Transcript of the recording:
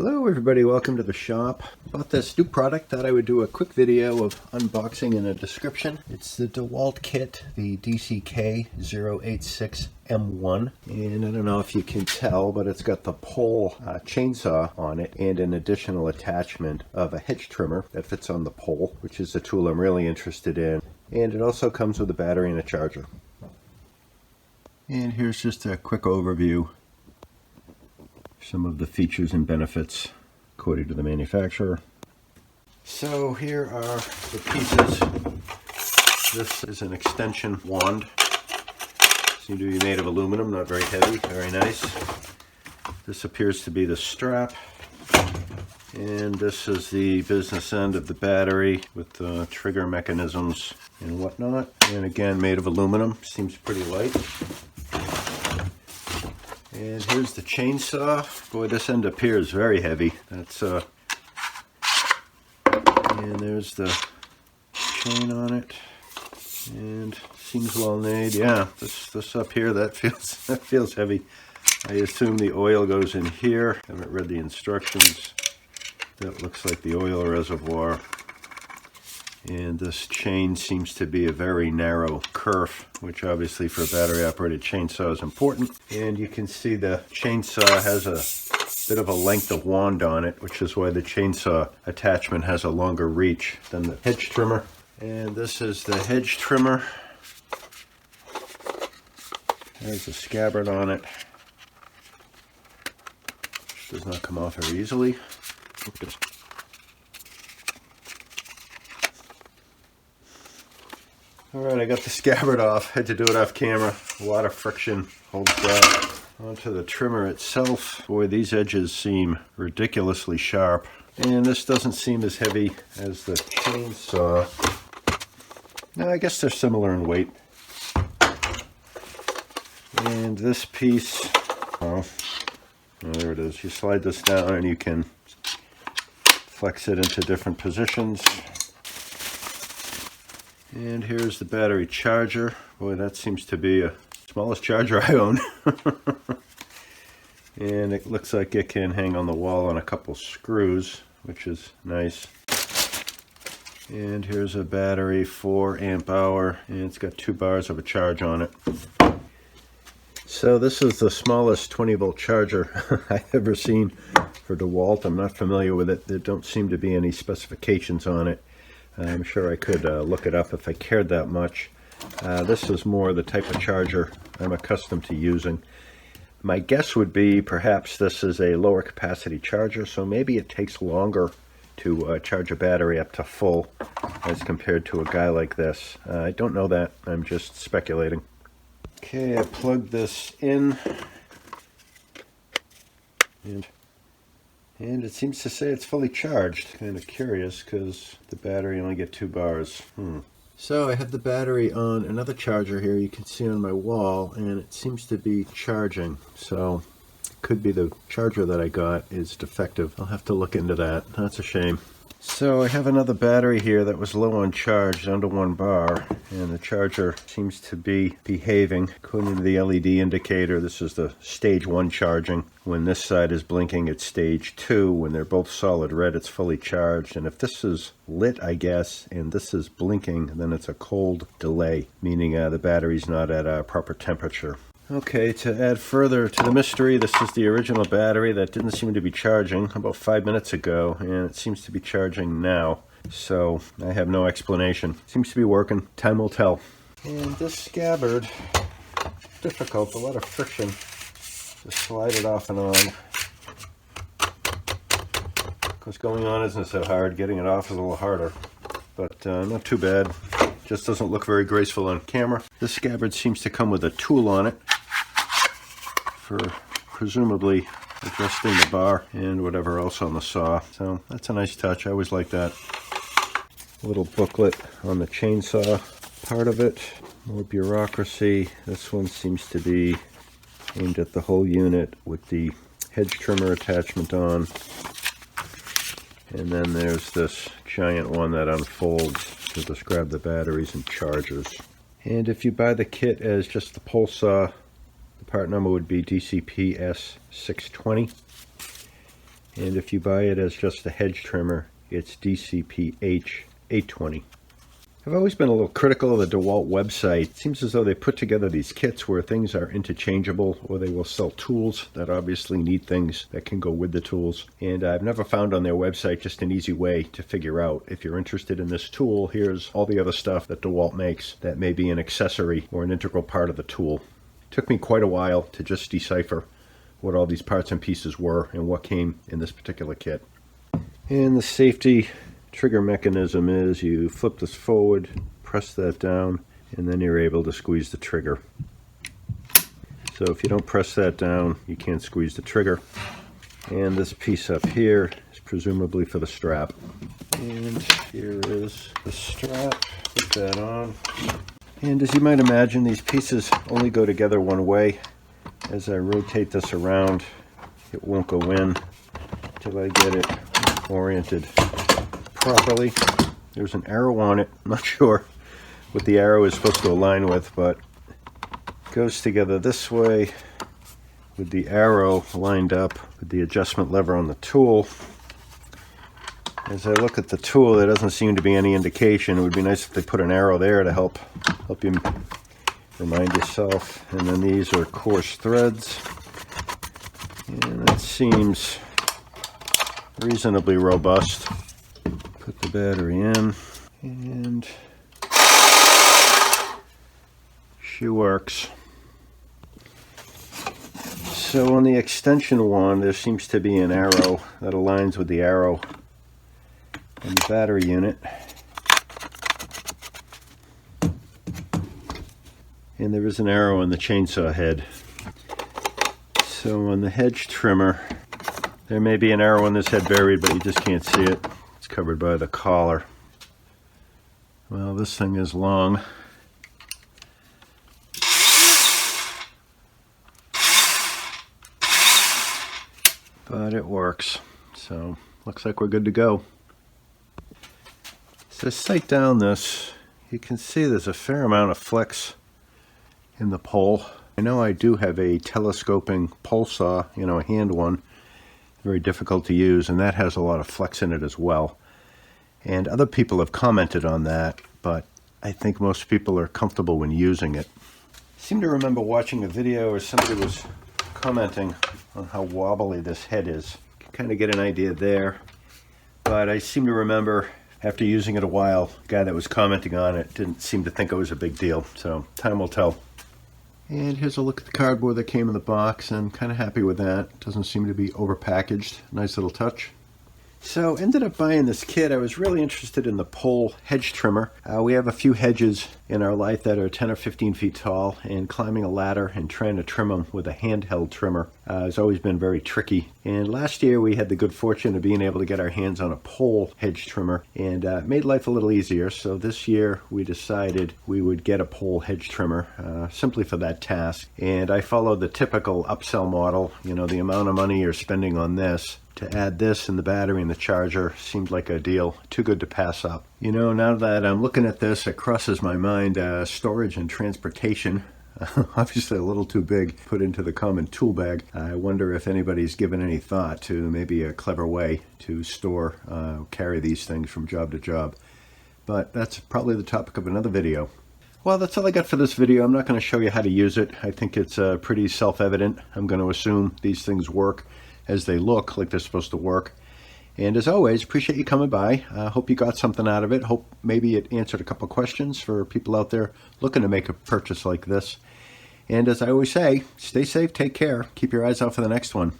Hello everybody, welcome to the shop. Bought this new product, thought I would do a quick video of unboxing and a description. It's the DeWalt Kit, the DCK086M1. And I don't know if you can tell, but it's got the pole chainsaw on it and an additional attachment of a hedge trimmer that fits on the pole, which is a tool I'm really interested in. And it also comes with a battery and a charger. And here's just a quick overview. Some of the features and benefits according to the manufacturer. So here are the pieces. This is an extension wand. Seems to be made of aluminum, not very heavy, very nice. This appears to be the strap. And this is the business end of the battery with the trigger mechanisms and whatnot. And again, made of aluminum, seems pretty light. And here's the chainsaw. Boy, this end appears very heavy. That's and there's the chain on it. And seems well made. Yeah, this up here, that feels heavy. I assume the oil goes in here. I haven't read the instructions. That looks like the oil reservoir. And this chain seems to be a very narrow kerf, which obviously for a battery operated chainsaw is important. And you can see the chainsaw has a bit of a length of wand on it, which is why the chainsaw attachment has a longer reach than the hedge trimmer. And this is the hedge trimmer. There's a scabbard on it. Does not come off very easily. Alright, I got the scabbard off. Had to do it off camera. A lot of friction holds that onto the trimmer itself. Boy, these edges seem ridiculously sharp. And this doesn't seem as heavy as the chainsaw. No, I guess they're similar in weight. And this piece, oh, there it is. You slide this down and you can flex it into different positions. And here's the battery charger. Boy, that seems to be the smallest charger I own. And it looks like it can hang on the wall on a couple screws, which is nice. And here's a battery, 4 amp hour, and it's got 2 bars of a charge on it. So this is the smallest 20 volt charger I've ever seen for DeWalt. I'm not familiar with it. There don't seem to be any specifications on it. I'm sure I could look it up if I cared that much. This is more the type of charger I'm accustomed to using. My guess would be perhaps this is a lower capacity charger, so maybe it takes longer to charge a battery up to full as compared to a guy like this. I don't know that. I'm just speculating. Okay, I plugged this in. And it seems to say it's fully charged. Kind of curious because the battery only get 2 bars. So I have the battery on another charger here you can see on my wall, and it seems to be charging. So it could be the charger that I got is defective. I'll have to look into that. That's a shame. So I have another battery here that was low on charge, under 1 bar, and the charger seems to be behaving. According to the LED indicator, this is the stage 1 charging. When this side is blinking, it's stage 2. When they're both solid red, it's fully charged. And if this is lit, I guess, and this is blinking, then it's a cold delay, meaning the battery's not at a proper temperature. Okay, to add further to the mystery, this is the original battery that didn't seem to be charging about 5 minutes ago, and it seems to be charging now. So I have no explanation. Seems to be working. Time will tell. And this scabbard, difficult, a lot of friction. Just slide it off and on. What's going on isn't so hard. Getting it off is a little harder, but not too bad. Just doesn't look very graceful on camera. This scabbard seems to come with a tool on it for presumably adjusting the bar and whatever else on the saw. So that's a nice touch. I always like that. A little booklet on the chainsaw part of it. More bureaucracy. This one seems to be aimed at the whole unit with the hedge trimmer attachment on. And then there's this giant one that unfolds to describe the batteries and chargers. And if you buy the kit as just the pole saw, the part number would be DCK086M1. And if you buy it as just a Hedge trimmer, it's DCK086M1. I've always been a little critical of the DeWalt website. It seems as though they put together these kits where things are interchangeable, or they will sell tools that obviously need things that can go with the tools. And I've never found on their website just an easy way to figure out, if you're interested in this tool, here's all the other stuff that DeWalt makes that may be an accessory or an integral part of the tool. It took me quite a while to just decipher what all these parts and pieces were and what came in this particular kit. And the safety trigger mechanism is you flip this forward, press that down, and then you're able to squeeze the trigger. So if you don't press that down, you can't squeeze the trigger. And this piece up here is presumably for the strap. And here is the strap. Put that on. And as you might imagine, these pieces only go together one way. As I rotate this around, it won't go in until I get it oriented properly. There's an arrow on it. I'm not sure what the arrow is supposed to align with, but it goes together this way with the arrow lined up with the adjustment lever on the tool. As I look at the tool, there doesn't seem to be any indication. It would be nice if they put an arrow there to help you remind yourself. And then these are coarse threads, and that seems reasonably robust. Put the battery in, and she works. So on the extension one, there seems to be an arrow that aligns with the arrow in the battery unit. And there is an arrow in the chainsaw head. So on the Hedge trimmer, there may be an arrow in this head buried, but you just can't see it. It's covered by the collar. Well, this thing is long. But it works. So, looks like we're good to go. So sight down this, you can see there's a fair amount of flex in the pole. I know I do have a telescoping pole saw, a hand one. Very difficult to use, and that has a lot of flex in it as well. And other people have commented on that, but I think most people are comfortable when using it. I seem to remember watching a video where somebody was commenting on how wobbly this head is. You can kind of get an idea there. But I seem to remember, after using it a while, the guy that was commenting on it didn't seem to think it was a big deal. So time will tell. And here's a look at the cardboard that came in the box. I'm kind of happy with that. Doesn't seem to be overpackaged. Nice little touch. So ended up buying this kit. I was really interested in the pole hedge trimmer. We have a few hedges in our life that are 10 or 15 feet tall, and climbing a ladder and trying to trim them with a handheld trimmer has always been very tricky. And last year we had the good fortune of being able to get our hands on a pole hedge trimmer, and made life a little easier. So this year we decided we would get a pole hedge trimmer simply for that task. And I followed the typical upsell model. The amount of money you're spending on this, to add this and the battery and the charger seemed like a deal too good to pass up. Now that I'm looking at this, it crosses my mind storage and transportation. Obviously a little too big put into the common tool bag. I wonder if anybody's given any thought to maybe a clever way to store, carry these things from job to job. But that's probably the topic of another video. Well, that's all I got for this video. I'm not going to show you how to use it. I think it's pretty self-evident. I'm going to assume these things work as they look like they're supposed to work. And as always, appreciate you coming by. Hope you got something out of it. Hope maybe it answered a couple questions for people out there looking to make a purchase like this. And as I always say, stay safe, take care, keep your eyes out for the next one.